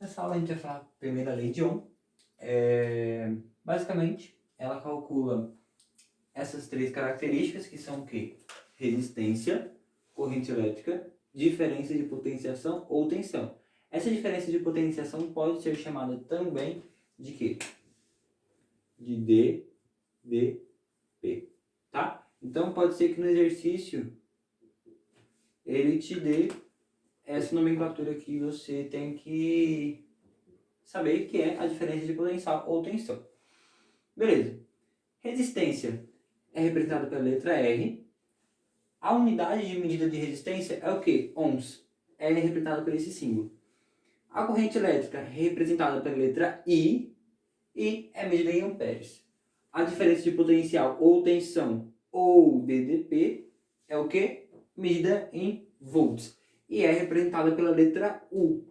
Nessa aula a gente vai falar a primeira lei de Ohm. Basicamente, ela calcula essas três características que são o quê? Resistência, corrente elétrica, diferença de potenciação ou tensão. Essa diferença de potenciação pode ser chamada também de quê? De dVp, tá? Então pode ser que no exercício ele te dê essa nomenclatura que você tem que saber que é a diferença de potencial ou tensão. Beleza. Resistência é representada pela letra R. A unidade de medida de resistência é o quê? Ohms. Ela é representada por esse símbolo. A corrente elétrica é representada pela letra I e é medida em amperes. A diferença de potencial ou tensão ou DDP é o quê? Medida em volts. E é representada pela letra U,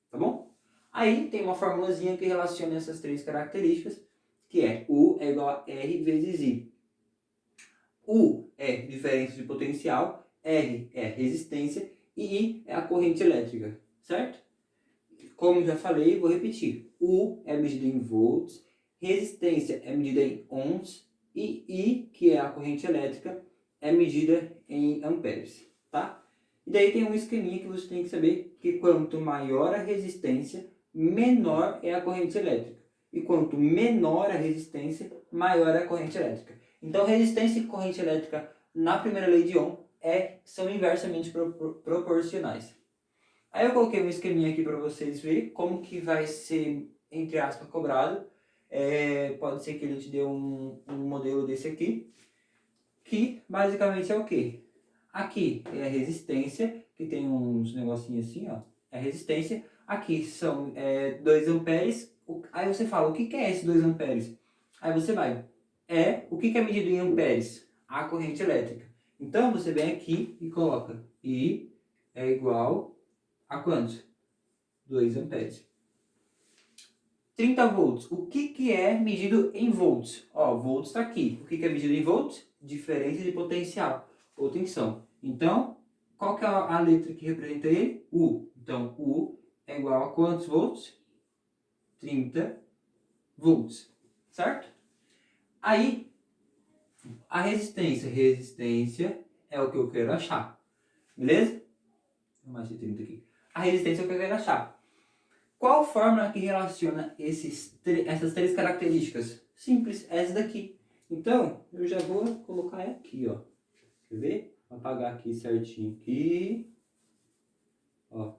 tá bom? Aí tem uma formulazinha que relaciona essas três características, que é U é igual a R vezes I. U é diferença de potencial, R é resistência e I é a corrente elétrica, certo? Como já falei, vou repetir. U é medida em volts, resistência é medida em ohms e I, que é a corrente elétrica, é medida em amperes, tá? E daí tem um esqueminha que você tem que saber que quanto maior a resistência, menor é a corrente elétrica. E quanto menor a resistência, maior é a corrente elétrica. Então, resistência e corrente elétrica na primeira lei de Ohm são inversamente proporcionais. Aí eu coloquei um esqueminha aqui para vocês verem como que vai ser, entre aspas, cobrado. Pode ser que ele te dê um modelo desse aqui, que basicamente é o quê? Aqui é a resistência, que tem uns negocinhos assim, ó. É a resistência. Aqui são 2 amperes. Aí você fala, o que é esse 2 amperes? Aí você vai. O que é medido em amperes? A corrente elétrica. Então você vem aqui e coloca I é igual a quanto? 2 amperes. 30 volts. O que é medido em volts? Ó, volts está aqui. O que é medido em volts? Diferença de potencial ou tensão. Então, qual que é a letra que representa ele? U. Então, U é igual a quantos volts? 30 volts. Certo? Aí, a resistência. Resistência é o que eu quero achar. Beleza? Vou mais de 30 aqui. A resistência é o que eu quero achar. Qual fórmula que relaciona essas três características? Simples, essa daqui. Então, eu já vou colocar aqui, ó. Quer ver? Vou apagar aqui certinho aqui. Ó.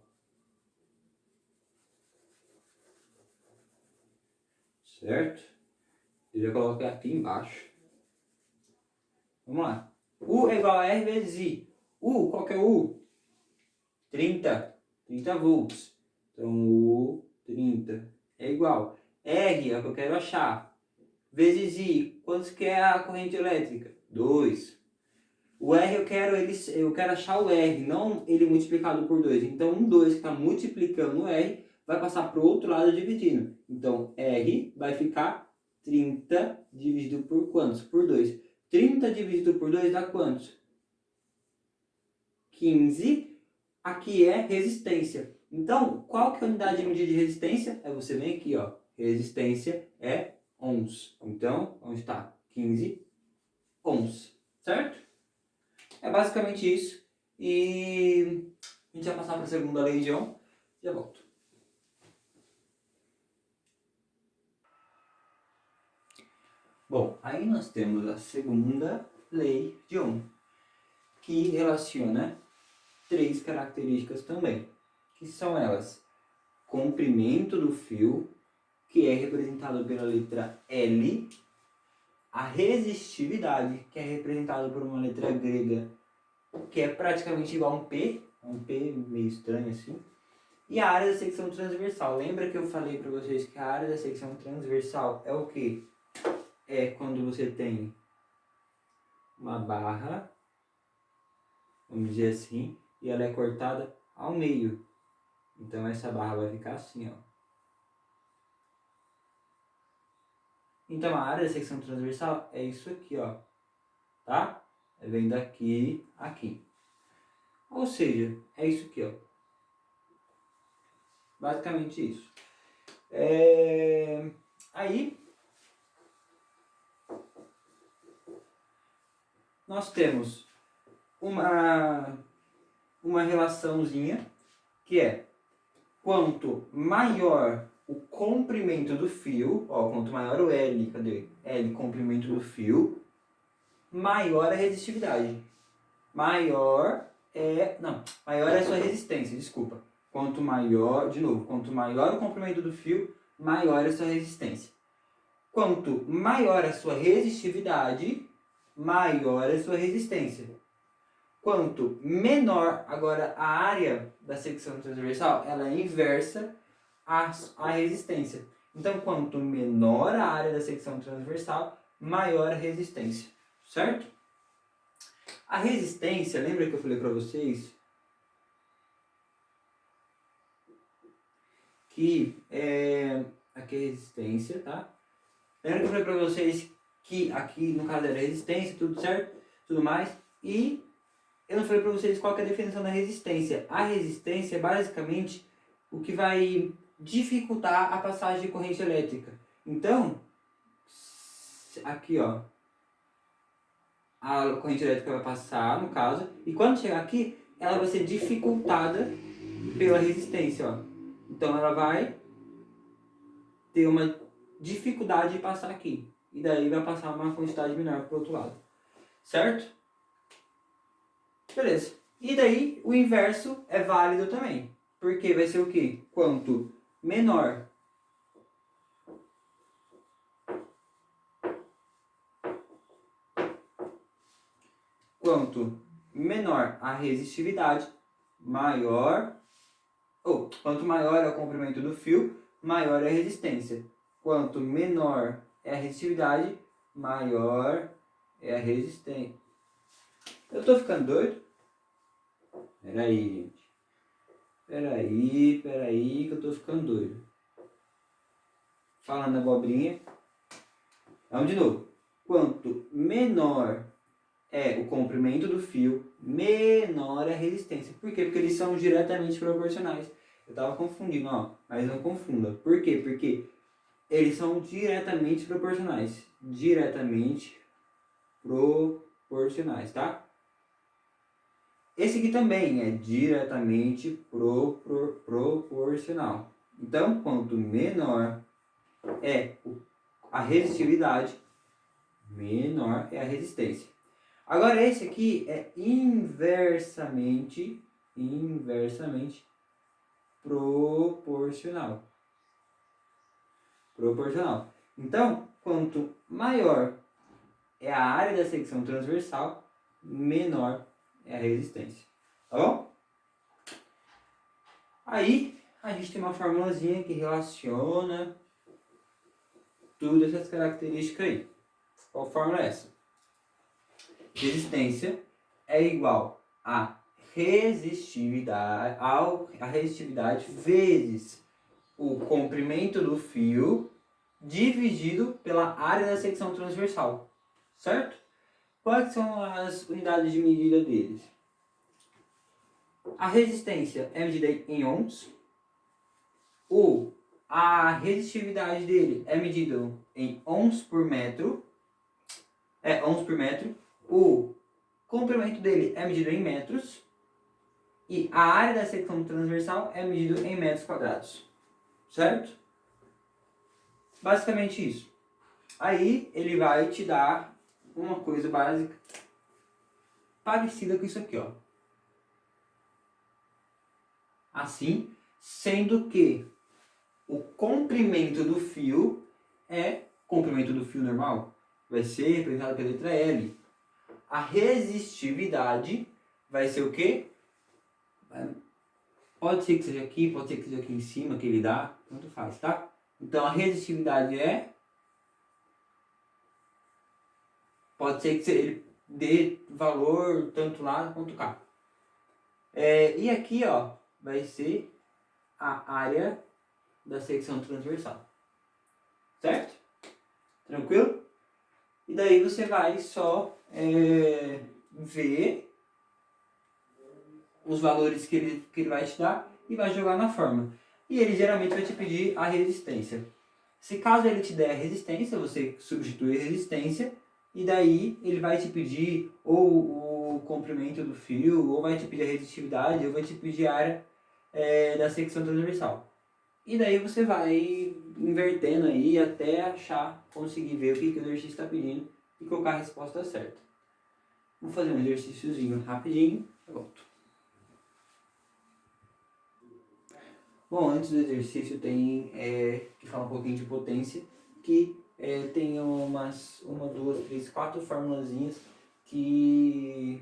Certo? Eu já coloquei aqui embaixo. Vamos lá. U é igual a R vezes I. U, qual que é o U? 30 volts. Então, U 30 é igual. R é o que eu quero achar. Vezes I. Quanto que é a corrente elétrica? 2. O R eu quero achar o R, não ele multiplicado por 2. Então, 2 que está multiplicando o R vai passar para o outro lado dividindo. Então, R vai ficar 30 dividido por quantos? Por 2. 30 dividido por 2 dá quantos? 15. Aqui é resistência. Então, qual que é a unidade de medida de resistência? Você vem aqui, ó. Resistência é ohms. Então, onde está? 15 ohms. Certo? É basicamente isso. E a gente vai passar para a segunda lei de Ohm. Já volto. Bom, aí nós temos a segunda lei de Ohm, que relaciona três características também, que são elas: comprimento do fio, que é representado pela letra L, a resistividade, que é representada por uma letra grega, que é praticamente igual a um P meio estranho assim, e a área da secção transversal. Lembra que eu falei para vocês que a área da secção transversal é o quê? É quando você tem uma barra, vamos dizer assim, e ela é cortada ao meio. Então essa barra vai ficar assim, ó. Então a área da secção transversal é isso aqui, ó. Tá? Vem daqui a aqui. Ou seja, é isso aqui, ó. Basicamente isso. Aí nós temos uma relaçãozinha que é quanto maior o comprimento do fio, ó, quanto maior o L, cadê? L, comprimento do fio, maior a resistividade. Maior é a sua resistência, desculpa. Quanto maior o comprimento do fio, maior é a sua resistência. Quanto maior a sua resistividade, maior é a sua resistência. Quanto menor, agora a área da secção transversal, ela é inversa à resistência. Então, quanto menor a área da secção transversal, maior a resistência, certo? A resistência, lembra que eu falei para vocês que aqui é resistência, tá? Lembra que eu falei para vocês que aqui no caso era resistência, tudo certo? Tudo mais. E eu não falei para vocês qual que é a definição da resistência. A resistência é basicamente o que vai dificultar a passagem de corrente elétrica. Então, aqui ó, a corrente elétrica vai passar, no caso, e quando chegar aqui, ela vai ser dificultada pela resistência, ó. Então ela vai ter uma dificuldade de passar aqui. E daí vai passar uma quantidade menor para o outro lado. Certo? Beleza. E daí o inverso é válido também. Porque vai ser o quê? Quanto menor a resistividade, quanto maior é o comprimento do fio, maior é a resistência. Quanto menor é a resistividade, maior é a resistência. Eu tô ficando doido? Peraí, gente. Peraí, que eu tô ficando doido. Falando abobrinha. Vamos de novo. Quanto menor é o comprimento do fio, menor é a resistência. Por quê? Porque eles são diretamente proporcionais. Eu tava confundindo, ó. Mas não confunda. Por quê? Porque eles são diretamente proporcionais. Diretamente proporcionais, tá? Esse aqui também é diretamente proporcional. Então, quanto menor é a resistividade, menor é a resistência. Agora esse aqui é inversamente proporcional. Então, quanto maior é a área da secção transversal, menor é a resistência. Tá bom? Aí, a gente tem uma formulazinha que relaciona todas essas características aí. Qual fórmula é essa? Resistência é igual a resistividade vezes o comprimento do fio dividido pela área da secção transversal. Certo? Quais são as unidades de medida deles? A resistência é medida em ohms. A resistividade dele é medida em ohms por metro. Ohms por metro. O comprimento dele é medido em metros. E a área da secção transversal é medida em metros quadrados. Certo? Basicamente isso. Aí ele vai te dar uma coisa básica parecida com isso aqui, ó. Assim, sendo que o comprimento do fio comprimento do fio normal, vai ser representado pela letra L. A resistividade vai ser o quê? Pode ser que seja aqui, pode ser que seja aqui em cima que ele dá, tanto faz, tá? Então a resistividade pode ser que ele dê valor tanto lá quanto cá. E aqui, ó, vai ser a área da secção transversal. Certo? Tranquilo? E daí você vai só ver os valores que ele vai te dar e vai jogar na fórmula. E ele geralmente vai te pedir a resistência. Se caso ele te der a resistência, você substitui a resistência e daí ele vai te pedir ou o comprimento do fio, ou vai te pedir a resistividade, ou vai te pedir a área da secção transversal. E daí você vai invertendo aí até achar, conseguir ver o que o exercício está pedindo e colocar a resposta certa. Vou fazer um exercíciozinho rapidinho e volto. Bom, antes do exercício tem que falar um pouquinho de potência, que tem uma, duas, três, quatro formulazinhas que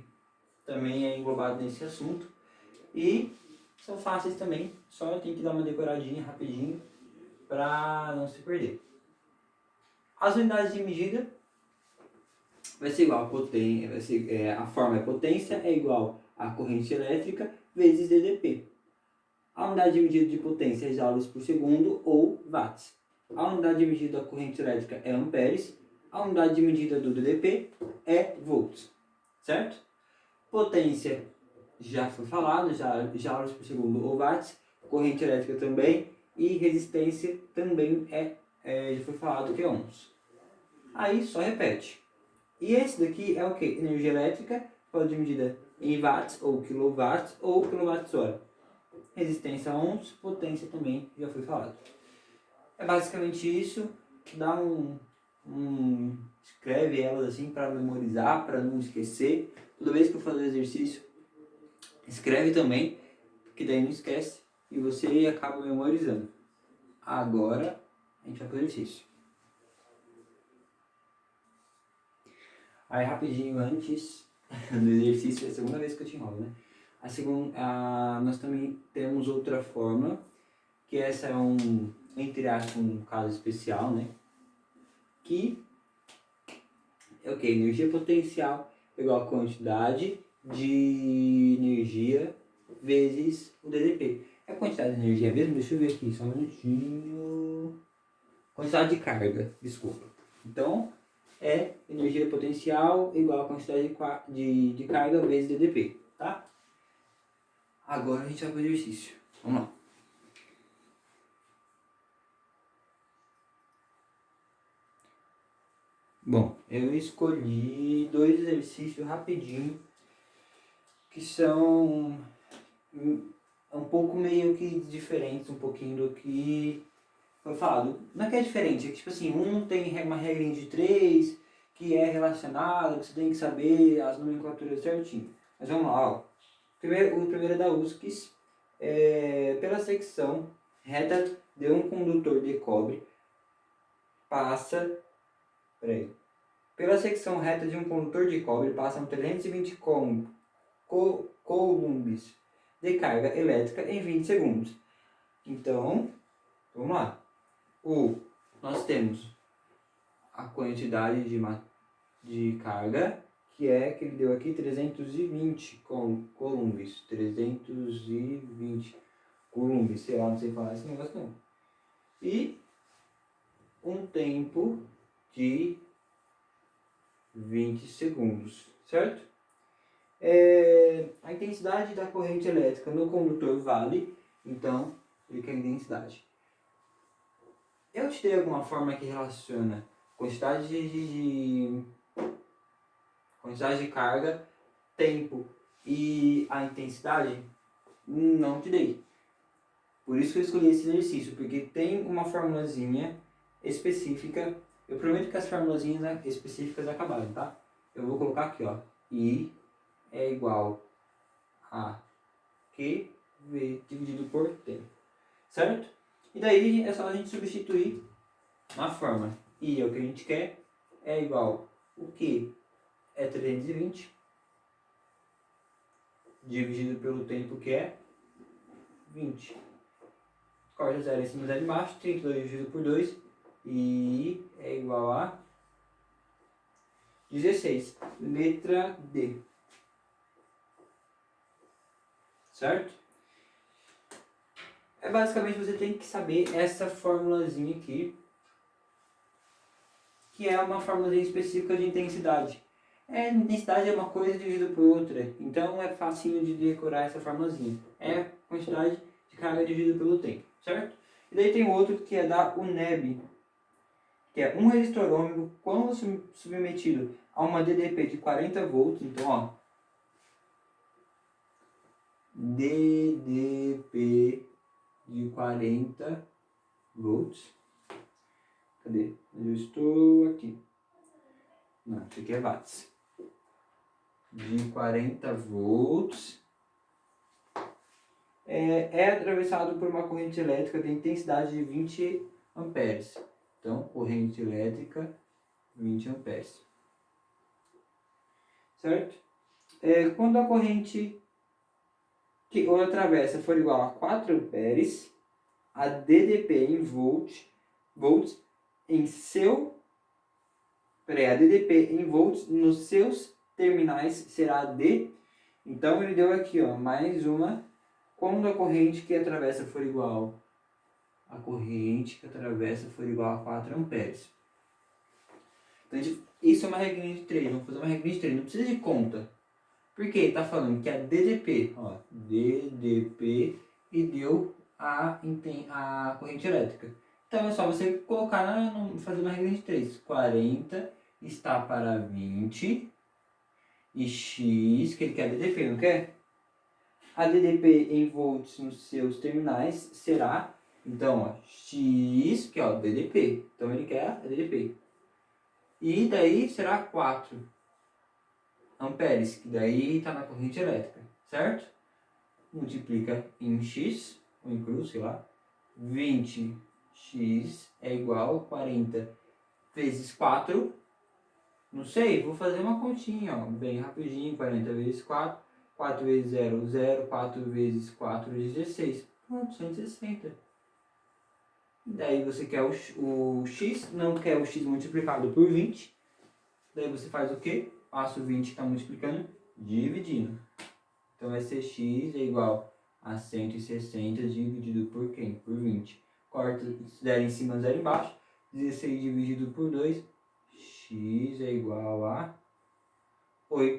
também é englobado nesse assunto e são fáceis também, só tem que dar uma decoradinha rapidinho para não se perder. As unidades de medida vai ser igual a potência, a forma é potência é igual a corrente elétrica vezes DDP. A unidade de medida de potência é joules por segundo ou watts. A unidade de medida da corrente elétrica é amperes. A unidade de medida do DDP é volts. Certo? Potência já foi falado, joules por segundo ou watts. Corrente elétrica também. E resistência também já foi falado que é ohms. Aí só repete. E esse daqui é o que? Energia elétrica, pode ser medida em watts ou quilowatts-hora. Resistência a ohms, potência também já foi falado. É basicamente isso. Dá escreve elas assim para memorizar, para não esquecer. Toda vez que eu fazer o exercício, escreve também, porque daí não esquece e você acaba memorizando. Agora a gente vai para o exercício. Aí rapidinho antes do exercício, é a segunda vez que eu te enrolo, né? Nós também temos outra fórmula, que essa é entre aspas, um caso especial, né? Que é o que? Energia potencial igual a quantidade de energia vezes o DDP. É a quantidade de energia mesmo? Deixa eu ver aqui, só um minutinho. Quantidade de carga, desculpa. Então, é energia potencial igual a quantidade de carga vezes DDP, tá? Agora a gente vai para o exercício. Vamos lá. Bom, eu escolhi dois exercícios rapidinho que são um pouco meio que diferentes um pouquinho do que foi falado. Não é que é diferente, é que tipo assim, um tem uma regrinha de 3 que é relacionado, que você tem que saber as nomenclaturas certinho. Mas vamos lá, ó. O primeiro é da USCS. Pela secção reta de um condutor de cobre pela secção reta de um condutor de cobre passam 320 coulombs de carga elétrica em 20 segundos. Então, vamos lá. Nós temos a quantidade de carga, que ele deu aqui 320 coulombs. 320 coulombs, sei lá, não sei falar esse negócio não. E um tempo de 20 segundos, certo? A intensidade da corrente elétrica no condutor vale, então ele quer a intensidade. Eu te dei alguma forma que relaciona quantidade de carga, tempo e a intensidade? Não te dei. Por isso que eu escolhi esse exercício, porque tem uma formulazinha específica. Eu prometo que as formulazinhas específicas acabaram, tá? Eu vou colocar aqui, ó. I é igual a QV dividido por tempo. Certo? E daí é só a gente substituir na forma. I é o que a gente quer. É igual o Q é 320 dividido pelo tempo que é 20. Corta 0 em cima, 0 embaixo. 32 dividido por 2. E é igual a 16. Letra D. Certo? Basicamente você tem que saber essa formulazinha aqui, que é uma formulazinha específica de intensidade. Intensidade é uma coisa dividida por outra, então é facinho de decorar essa formulazinha. É a quantidade carga dividido pelo tempo, certo? E daí tem outro que é da UNEB, que é um resistor ômico quando submetido a uma DDP de 40 volts, então ó, DDP de 40 volts. Cadê? Eu estou aqui. Não, isso aqui é watts. De 40 volts. É atravessado por uma corrente elétrica de intensidade de 20 amperes. Então, corrente elétrica, 20 amperes. Certo? Quando a corrente que ou atravessa for igual a 4 amperes, a DDP em volts em seu... a DDP em volts nos seus terminais será D. Então, ele deu aqui, ó, mais uma. Quando a corrente que atravessa for igual a 4 amperes. Então, isso é uma regrinha de 3. Vamos fazer uma regrinha de 3. Não precisa de conta. Porque está falando que a DDP, ó, DDP e deu a corrente elétrica. Então é só você colocar, fazer uma regrinha de 3. 40 está para 20 e X, que ele quer DDP, não quer? A DDP em volts nos seus terminais será, então, ó, X, que é o DDP. Então ele quer a DDP. E daí será 4 amperes, que daí está na corrente elétrica, certo? Multiplica em X, ou em cruz, sei lá. 20x é igual a 40 vezes 4. Não sei, vou fazer uma continha, ó, bem rapidinho. 40 vezes 4. 4 vezes 0, 0. 4 vezes 4, 16. Pronto, 160. Daí você quer o x, não quer o x multiplicado por 20. Daí você faz o quê? Passa o 20 que está multiplicando, dividindo. Então vai ser x é igual a 160 dividido por quem? Por 20. Corta 0 em cima, 0 embaixo. 16 dividido por 2. X é igual a 8.